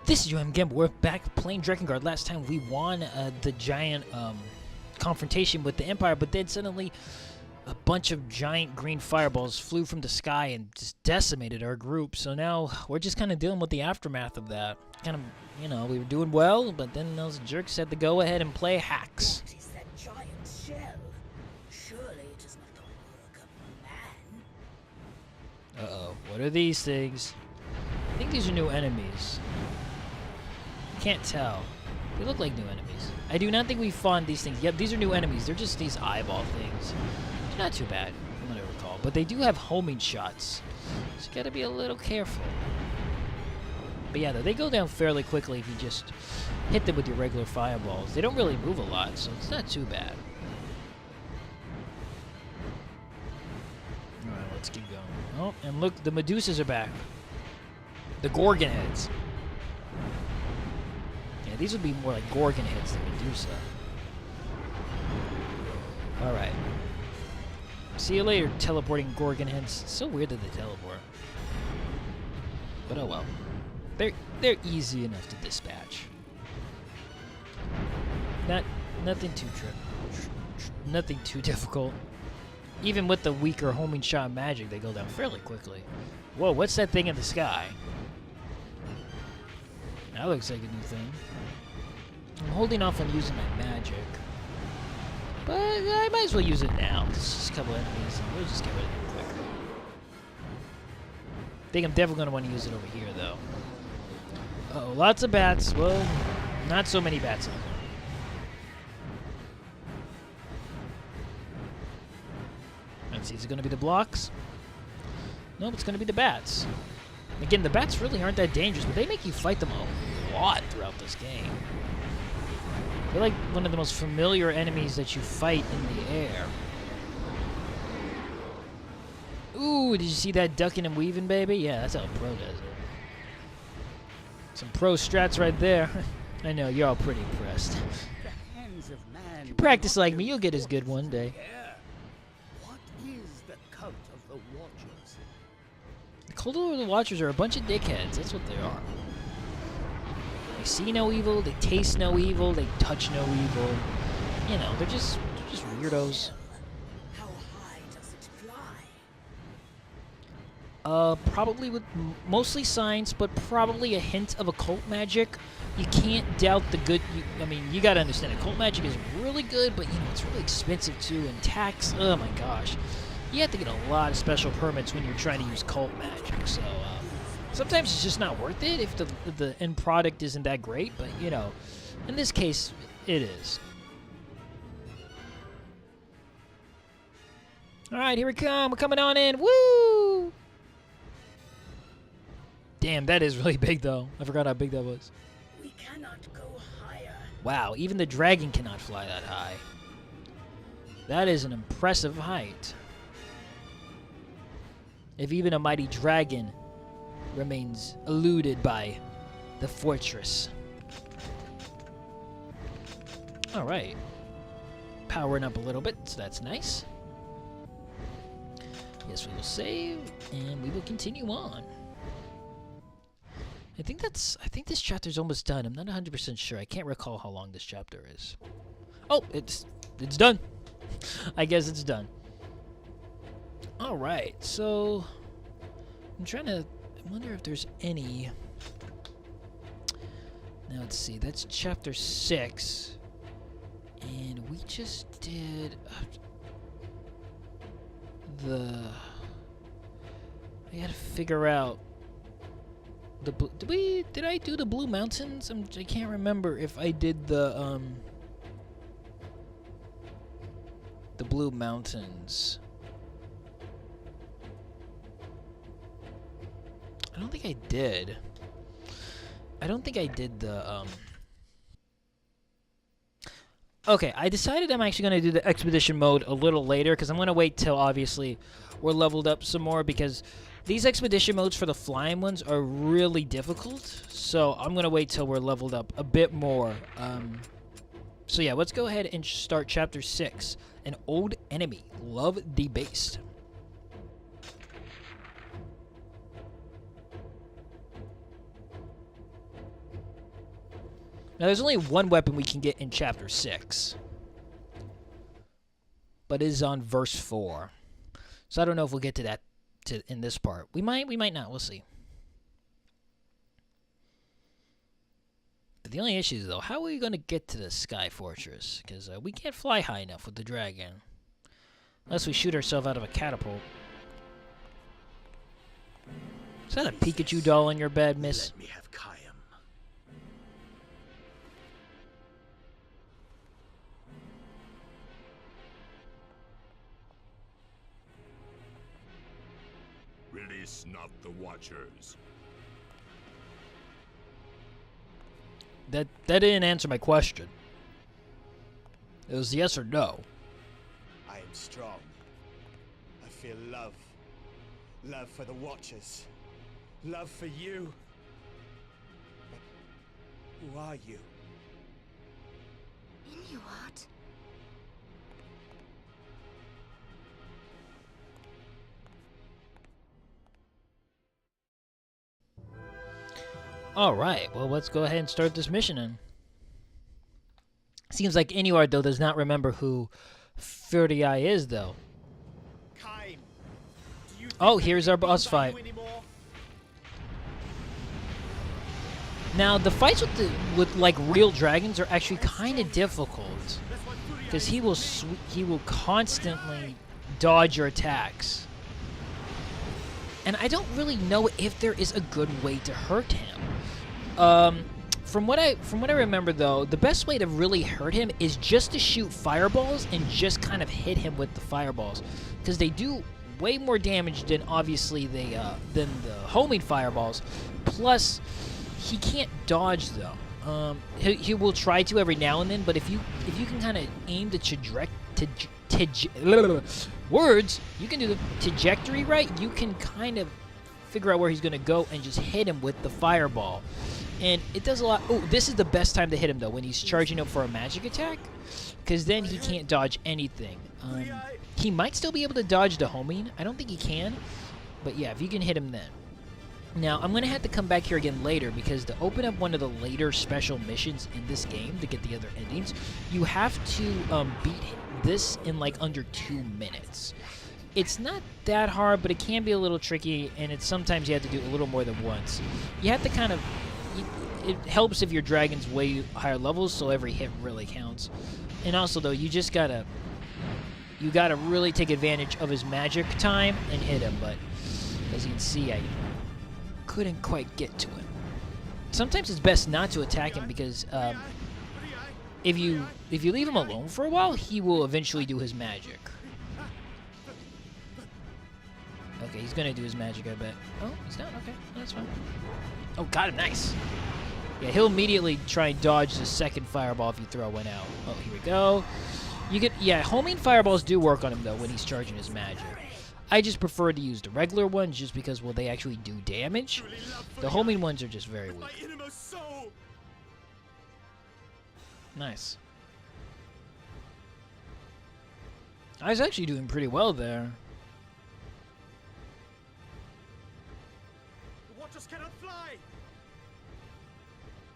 This is Yohhamgambal. We're back playing Drakengard. Last time we won the giant confrontation with the Empire, but then suddenly a bunch of giant green fireballs flew from the sky and just decimated our group. So now we're just kind of dealing with the aftermath of that. Kind of, you know, we were doing well, but then those jerks had to go ahead and play hacks. What is that giant shell? Surely it is not the work of man. Uh-oh. What are these things? I think these are new enemies. Can't tell. They look like new enemies. I do not think we fought these things. Yep, these are new enemies. They're just these eyeball things. They're not too bad, from what I recall. But they do have homing shots. So you gotta be a little careful. But yeah, though, they go down fairly quickly if you just hit them with your regular fireballs. They don't really move a lot, so it's not too bad. Alright, let's keep going. Oh, and look, the Medusas are back. The Gorgon heads. Yeah, these would be more like Gorgon heads than Medusa. Alright. See you later, teleporting Gorgon heads. It's so weird that they teleport. But oh well. They're easy enough to dispatch. Nothing too difficult. Even with the weaker homing shot magic, they go down fairly quickly. Whoa, what's that thing in the sky? That looks like a new thing. I'm holding off on using my magic. But I might as well use it now. There's just a couple enemies, and we'll just get rid of them quick. I think I'm definitely going to want to use it over here, though. Uh-oh, lots of bats. Well, not so many bats on there. Let's see, is it going to be the blocks? Nope, it's going to be the bats. Again, the bats really aren't that dangerous, but they make you fight them a lot throughout this game. They're like one of the most familiar enemies that you fight in the air. Ooh, did you see that ducking and weaving, baby? Yeah, that's how a pro does it. Some pro strats right there. I know, you're all pretty impressed. The hands of man. If you practice like me, you'll get as good one day. What is the cult of the Watchers? The Cult of the Watchers are a bunch of dickheads. That's what they are. They see no evil, they taste no evil, they touch no evil. You know, they're just weirdos. How high does it fly? Probably with mostly science, but probably a hint of occult magic. You can't doubt the good. I mean, you gotta understand, occult magic is really good, but you know it's really expensive too, and tax. Oh my gosh, you have to get a lot of special permits when you're trying to use cult magic. So sometimes it's just not worth it if the end product isn't that great. But you know, in this case, it is. All right, here we come. We're coming on in. Woo! Damn, that is really big, though. I forgot how big that was. We cannot go higher. Wow, even the dragon cannot fly that high. That is an impressive height. If even a mighty dragon remains eluded by the fortress. Alright. Powering up a little bit, so that's nice. Yes, we will save, and we will continue on. I think this chapter's almost done. I'm not 100% sure. I can't recall how long this chapter is. Oh, it's done. I guess it's done. All right. So I wonder if there's any. Now let's see. That's chapter 6. And we just did I gotta figure out did I do the Blue Mountains? I can't remember if I did the Blue Mountains. I don't think I did. I don't think I did the Okay, I decided I'm actually going to do the expedition mode a little later because I'm going to wait till obviously we're leveled up some more because these expedition modes for the flying ones are really difficult. So I'm going to wait till we're leveled up a bit more. So yeah, let's go ahead and start chapter 6. An old enemy, love debased. Now, there's only one weapon we can get in Chapter 6. But it is on verse 4. So I don't know if we'll get to that in this part. We might not. We'll see. But the only issue is, though, how are we going to get to the Sky Fortress? Because we can't fly high enough with the dragon. Unless we shoot ourselves out of a catapult. Is that a Pikachu doll in your bed, miss? Let me have Kayam. Release not the Watchers. That didn't answer my question. It was yes or no. I am strong. I feel love. Love for the Watchers. Love for you. But who are you? Inuart? Alright, well, let's go ahead and start this mission then. Seems like Inuart, though, does not remember who Furtii is, though. Kaim, do you Oh, think here's I our can boss beat fight. you anymore? Now, the fights with like real dragons are actually kind of difficult, That's what Furtii because is. he will constantly dodge your attacks, and I don't really know if there is a good way to hurt him. From what I remember, though, the best way to really hurt him is just to shoot fireballs and just kind of hit him with the fireballs, because they do way more damage than obviously than the homing fireballs. Plus, he can't dodge though. He will try to every now and then, but if you can kind of aim the words, you can do the trajectory right. You can kind of figure out where he's gonna go and just hit him with the fireball, and it does a lot. Oh, this is the best time to hit him though, when he's charging up for a magic attack, because then he can't dodge anything. He might still be able to dodge the homing. I don't think he can, but yeah, if you can hit him then. Now, I'm going to have to come back here again later, because to open up one of the later special missions in this game to get the other endings, you have to beat this in like under 2 minutes. It's not that hard, but it can be a little tricky, and it's sometimes you have to do a little more than once. You have to kind of... It helps if your dragon's way higher levels, so every hit really counts. And also, though, you just gotta... You gotta really take advantage of his magic time and hit him, but as you can see, I couldn't quite get to him. Sometimes it's best not to attack him, because if you leave him alone for a while, he will eventually do his magic. Okay, he's gonna do his magic, I bet. Oh, he's not? Okay, that's fine. Oh, got him, nice. Yeah, he'll immediately try and dodge the second fireball if you throw one out. Oh, here we go. You get, yeah, homing fireballs do work on him, though, when he's charging his magic. I just prefer to use the regular ones just because, well, they actually do damage. The homing ones are just very weak. Nice. I was actually doing pretty well there. The Watchers cannot fly.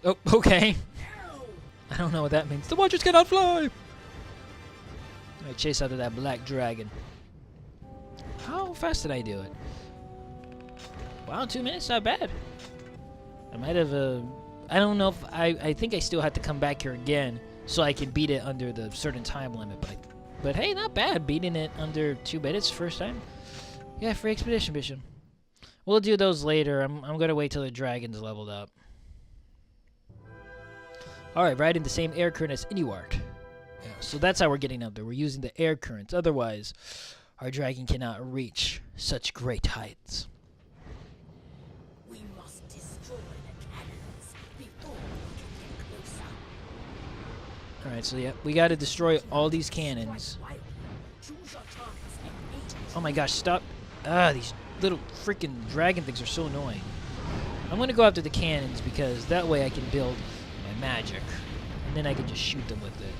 Oh, okay. I don't know what that means. The Watchers cannot fly! I chase after that black dragon. How fast did I do it? Wow, 2 minutes, not bad. I might have, I don't know if, I think I still have to come back here again so I can beat it under the certain time limit, but hey, not bad, beating it under 2 minutes first time. Yeah, free expedition mission. We'll do those later. I'm gonna wait till the dragon's leveled up. Alright, riding the same air current as Inuart. Yeah, so that's how we're getting up there. We're using the air currents. Otherwise, our dragon cannot reach such great heights. We must destroy the cannons before we can get closer. Alright, so yeah, we gotta destroy all these cannons. Choose your targets and aim. Oh my gosh, stop. Ah, these little freaking dragon things are so annoying. I'm gonna go after the cannons because that way I can build my magic. And then I can just shoot them with it.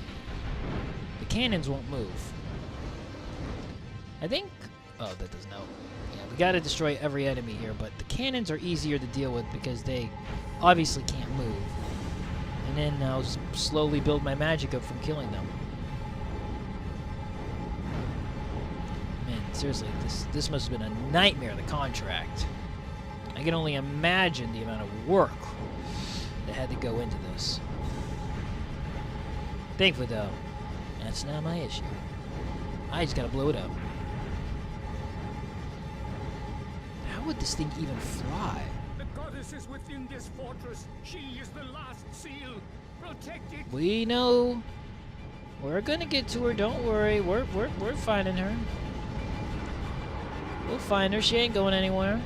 The cannons won't move. I think... Oh, that doesn't help. Yeah, we gotta destroy every enemy here, but the cannons are easier to deal with because they obviously can't move. And then I'll slowly build my magic up from killing them. Man, seriously, this must have been a nightmare, the contract. I can only imagine the amount of work that had to go into this. Thankfully, though, that's not my issue. I just gotta blow it up. How would this thing even fly? The goddess is within this fortress. She is the last seal. Protect it. We know. We're gonna get to her. Don't worry. We're finding her. We'll find her. She ain't going anywhere.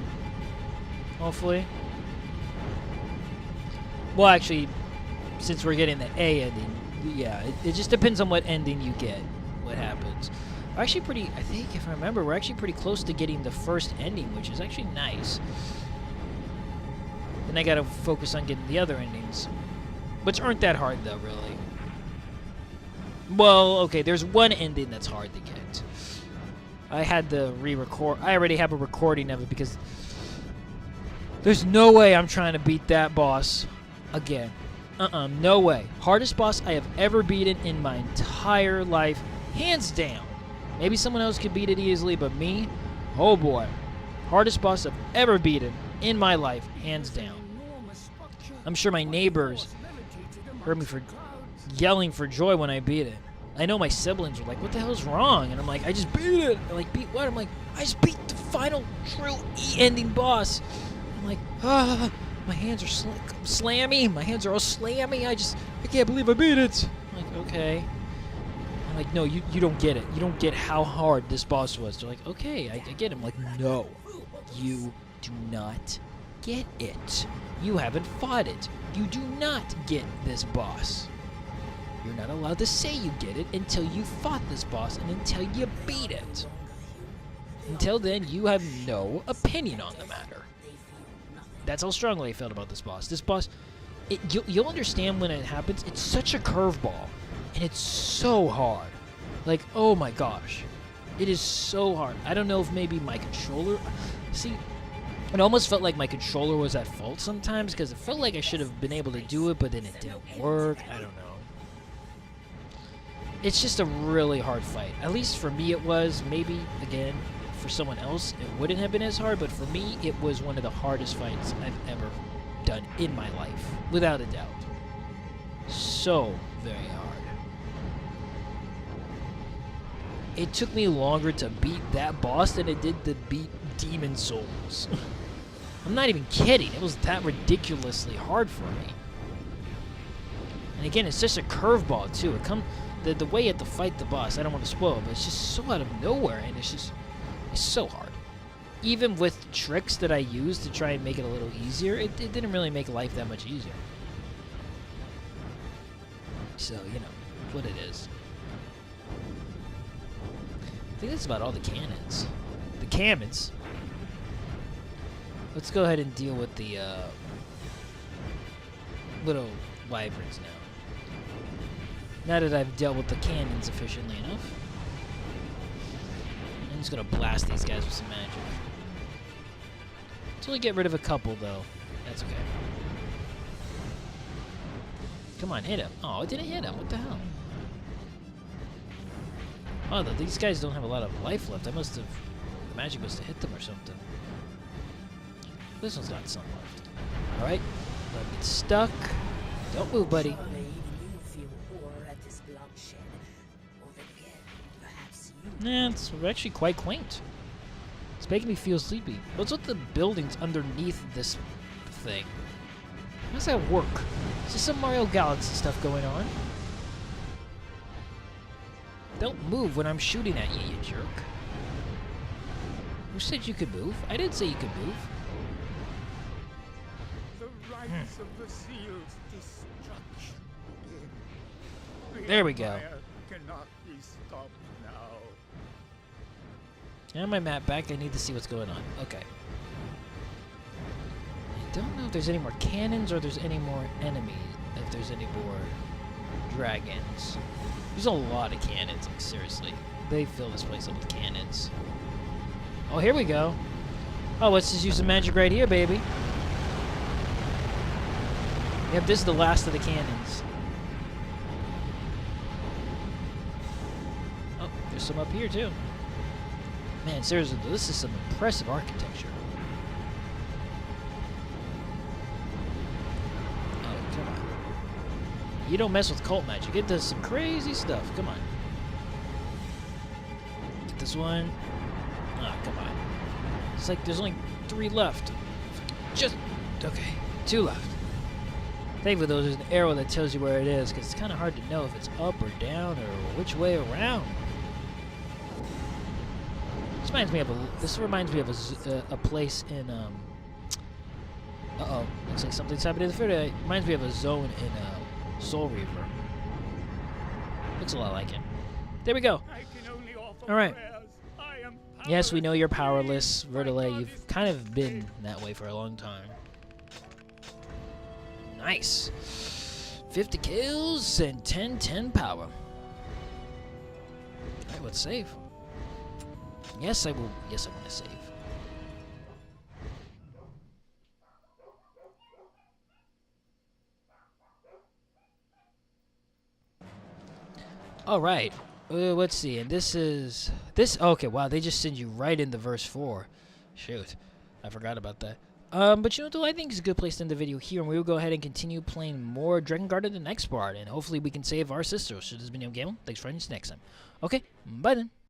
Hopefully. Well, actually, since we're getting the A ending, yeah, it just depends on what ending you get. What happens. We're actually pretty, I think, if I remember, we're actually pretty close to getting the first ending, which is actually nice. Then I gotta focus on getting the other endings, which aren't that hard, though, really. Well, okay, there's one ending that's hard to get. I had to re-record. I already have a recording of it because there's no way I'm trying to beat that boss again. No way. Hardest boss I have ever beaten in my entire life, hands down. Maybe someone else could beat it easily, but me, oh boy. Hardest boss I've ever beaten in my life, hands down. I'm sure my neighbors heard me for yelling for joy when I beat it. I know my siblings were like, what the hell's wrong? And I'm like, I just beat it. They're like, beat what? I'm like, I just beat the final true E-ending boss. I'm like, my hands are slammy. My hands are all slammy. I can't believe I beat it. I'm like, okay. I'm like, no, you don't get it. You don't get how hard this boss was. They're like, okay, I get it. I'm like, no, you do not get it. You haven't fought it. You do not get this boss. You're not allowed to say you get it until you fought this boss and until you beat it. Until then, you have no opinion on the matter. That's how strongly I felt about this boss. This boss, you'll understand when it happens. It's such a curveball, and it's so hard. Like, oh my gosh. It is so hard. I don't know if maybe my controller... See, it almost felt like my controller was at fault sometimes, because it felt like I should have been able to do it, but then it didn't work. I don't know. It's just a really hard fight. At least for me it was. Maybe, again, for someone else it wouldn't have been as hard, but for me it was one of the hardest fights I've ever done in my life. Without a doubt. So very hard. It took me longer to beat that boss than it did to beat Demon Souls. I'm not even kidding. It was that ridiculously hard for me. And again, it's just a curveball too. The way you have to fight the boss, I don't want to spoil it, but it's just so out of nowhere, and it's so hard. Even with tricks that I used to try and make it a little easier, it didn't really make life that much easier. So, you know, what it is. I think that's about all the cannons. The cannons. Let's go ahead and deal with the little wyverns now. Now that I've dealt with the cannons efficiently enough, I'm just gonna blast these guys with some magic. Let's only get rid of a couple, though. That's okay. Come on, hit him. Oh, it didn't hit him. What the hell? Oh, these guys don't have a lot of life left. The magic must have hit them or something. This one's got some left. Alright, don't get stuck. Don't move, buddy. Nah, it's actually quite quaint. It's making me feel sleepy. What's with the buildings underneath this thing? How does that work? Is there some Mario Galaxy stuff going on? Don't move when I'm shooting at you, you jerk. Who said you could move? I didn't say you could move. The rites of the seal's destruction. The There we go. Empire cannot be stopped now. Now my map back, I need to see what's going on. Okay. I don't know if there's any more cannons or there's any more enemies. If there's any more dragons. There's a lot of cannons, like seriously. They fill this place up with cannons. Oh, here we go. Oh, let's just use some magic right here, baby. Yep, this is the last of the cannons. Oh, there's some up here too. Man, seriously, this is some impressive architecture. Oh, come on. You don't mess with cult magic. It does some crazy stuff. Come on. Get this one. Oh, come on. It's like there's only 3 left. Just... Okay. 2 left. Thankfully, though, there's an arrow that tells you where it is, because it's kind of hard to know if it's up or down or which way around. This reminds me of a place in uh-oh, looks like something's happening to the foot. It reminds me of a zone in Soul Reaver. Looks a lot like it. There we go. All right. Yes, we know you're powerless, Vertile. You've kind of been that way for a long time. Nice. 50 kills and 10 power. All right, let's save. Yes, I will. Yes, I want to save. All right. Let's see. And this is this. Okay. Wow. They just send you right into verse 4. Shoot, I forgot about that. But you know, though, I think it's a good place to end the video here, and we will go ahead and continue playing more Drakengard in the next part, and hopefully we can save our sisters. So this has been Yohhamgambal. Thanks for joining us next time. Okay. Bye then.